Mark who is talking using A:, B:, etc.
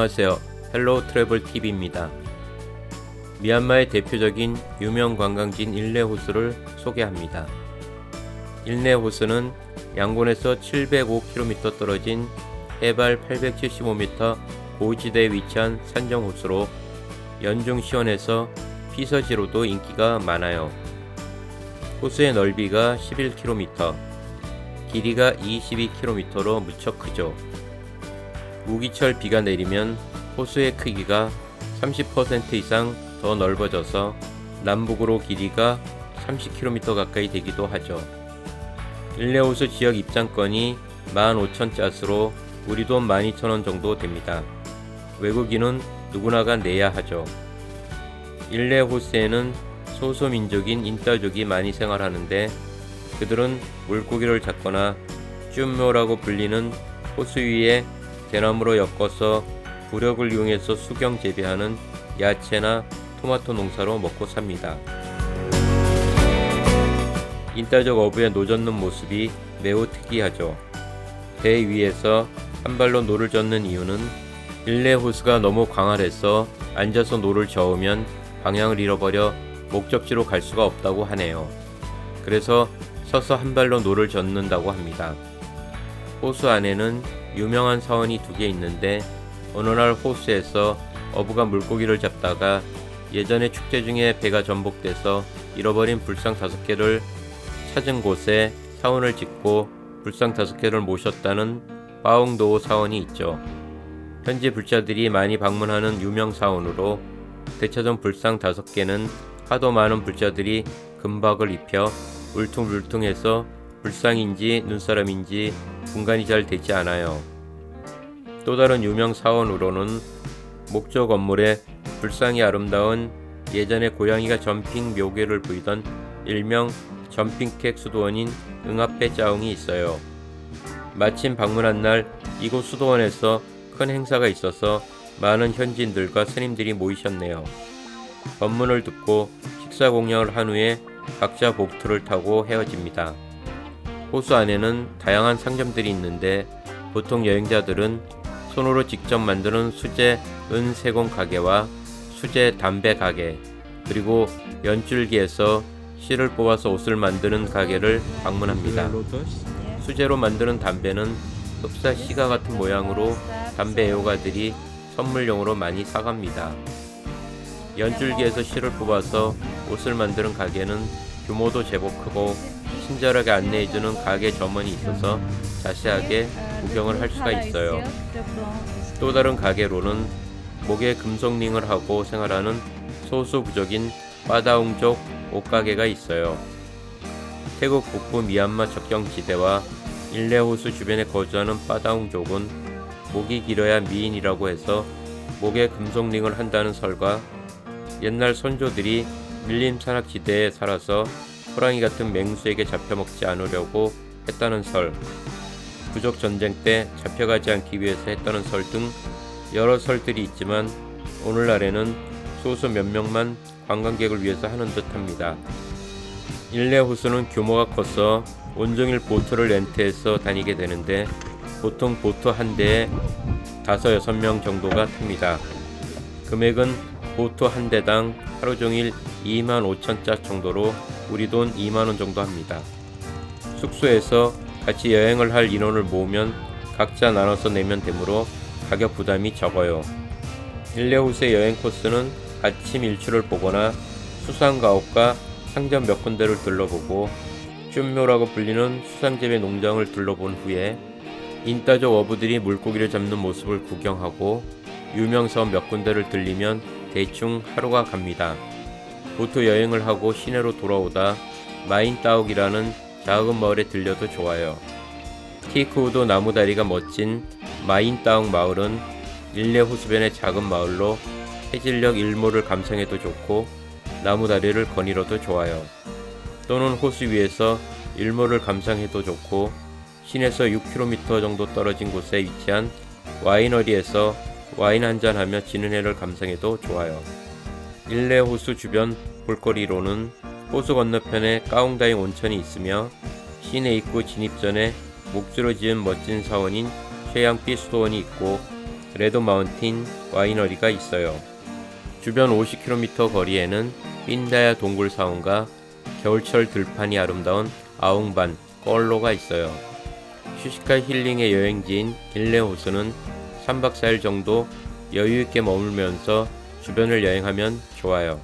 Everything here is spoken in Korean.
A: 안녕하세요. 헬로우 트래블 TV입니다. 미얀마의 대표적인 유명 관광지인 일레 호수를 소개합니다. 일레 호수는 양곤에서 705km 떨어진 해발 875m 고지대에 위치한 산정호수로 연중시원해서 피서지로도 인기가 많아요. 호수의 넓이가 11km, 길이가 22km로 무척 크죠. 우기철 비가 내리면 호수의 크기가 30% 이상 더 넓어져서 남북으로 길이가 30km 가까이 되기도 하죠. 일레호수 지역 입장권이 15,000짜스로 우리 돈 12,000원 정도 됩니다. 외국인은 누구나가 내야 하죠. 일레호수에는 소수민족인 인따족이 많이 생활하는데 그들은 물고기를 잡거나 쭈묘라고 불리는 호수 위에 대나무로 엮어서 부력을 이용해서 수경 재배하는 야채나 토마토 농사로 먹고 삽니다. 인따족 어부의 노 젓는 모습이 매우 특이하죠. 배 위에서 한 발로 노를 젓는 이유는 일레 호수가 너무 광활해서 앉아서 노를 저으면 방향을 잃어버려 목적지로 갈 수가 없다고 하네요. 그래서 서서 한 발로 노를 젓는다고 합니다. 호수 안에는 유명한 사원이 2개 있는데 어느 날 호수에서 어부가 물고기를 잡다가 예전에 축제 중에 배가 전복돼서 잃어버린 불상 5개를 찾은 곳에 사원을 짓고 불상 5개를 모셨다는 빠옹도오 사원이 있죠. 현지 불자들이 많이 방문하는 유명 사원으로 되찾은 불상 5개는 하도 많은 불자들이 금박을 입혀 울퉁불퉁해서 불상인지 눈사람인지 분간이 잘 되지 않아요. 또 다른 유명 사원으로는 목조 건물에 불상이 아름다운 예전에 고양이가 점핑 묘괴를 부리던 일명 점핑객 수도원인 응아페 짜옹이 있어요. 마침 방문한 날 이곳 수도원에서 큰 행사가 있어서 많은 현지인들과 스님들이 모이셨네요. 법문을 듣고 식사 공양을 한 후에 각자 보트를 타고 헤어집니다. 호수 안에는 다양한 상점들이 있는데 보통 여행자들은 손으로 직접 만드는 수제 은세공 가게와 수제 담배 가게, 그리고 연줄기에서 실을 뽑아서 옷을 만드는 가게를 방문합니다. 수제로 만드는 담배는 흡사 시가 같은 모양으로 담배 애호가들이 선물용으로 많이 사갑니다. 연줄기에서 실을 뽑아서 옷을 만드는 가게는 규모도 제법 크고 친절하게 안내해주는 가게 점원이 있어서 자세하게 구경을 할 수가 있어요. 또 다른 가게로는 목에 금속링을 하고 생활하는 소수 부족인 빠다웅족 옷가게가 있어요. 태국 북부 미얀마 접경지대와 일레호수 주변에 거주하는 빠다웅족은 목이 길어야 미인이라고 해서 목에 금속링을 한다는 설과 옛날 선조들이 밀림 산악지대에 살아서 호랑이 같은 맹수에게 잡혀먹지 않으려고 했다는 설, 부족 전쟁 때 잡혀가지 않기 위해서 했다는 설 등 여러 설들이 있지만 오늘날에는 소수 몇 명만 관광객을 위해서 하는 듯합니다. 일레 호수는 규모가 커서 온종일 보트를 렌트해서 다니게 되는데 보통 보트 한 대에 5-6명 정도가 탑니다. 금액은 보트 한 대당 하루 종일 25,000짜 정도로 우리 돈 2만원 정도 합니다. 숙소에서 같이 여행을 할 인원을 모으면 각자 나눠서 내면 되므로 가격 부담이 적어요. 일레호수의 여행 코스는 아침 일출을 보거나 수상가옥과 상점 몇 군데를 둘러보고 쭈묘라고 불리는 수상재배 농장을 둘러본 후에 인따족 어부들이 물고기를 잡는 모습을 구경하고 유명사원 몇 군데를 들리면 대충 하루가 갑니다. 보트 여행을 하고 시내로 돌아오다 마인따옥이라는 작은 마을에 들려도 좋아요. 티크우도 나무다리가 멋진 마인따옥 마을은 일레 호수변의 작은 마을로 해질녘 일몰을 감상해도 좋고 나무다리를 거닐어도 좋아요. 또는 호수 위에서 일몰을 감상해도 좋고 시내에서 6km 정도 떨어진 곳에 위치한 와이너리에서 와인 한잔하며 지는 해를 감상해도 좋아요. 일레 호수 주변 볼거리로는 호수 건너편에 까웅다잉 온천이 있으며 시내 입구 진입 전에 목주로 지은 멋진 사원인 최양비 수도원이 있고 레드 마운틴 와이너리가 있어요. 주변 50km 거리에는 핀다야 동굴 사원과 겨울철 들판이 아름다운 아웅반 껄로가 있어요. 휴식과 힐링의 여행지인 길레 호수는 3박 4일 정도 여유있게 머물면서 주변을 여행하면 좋아요.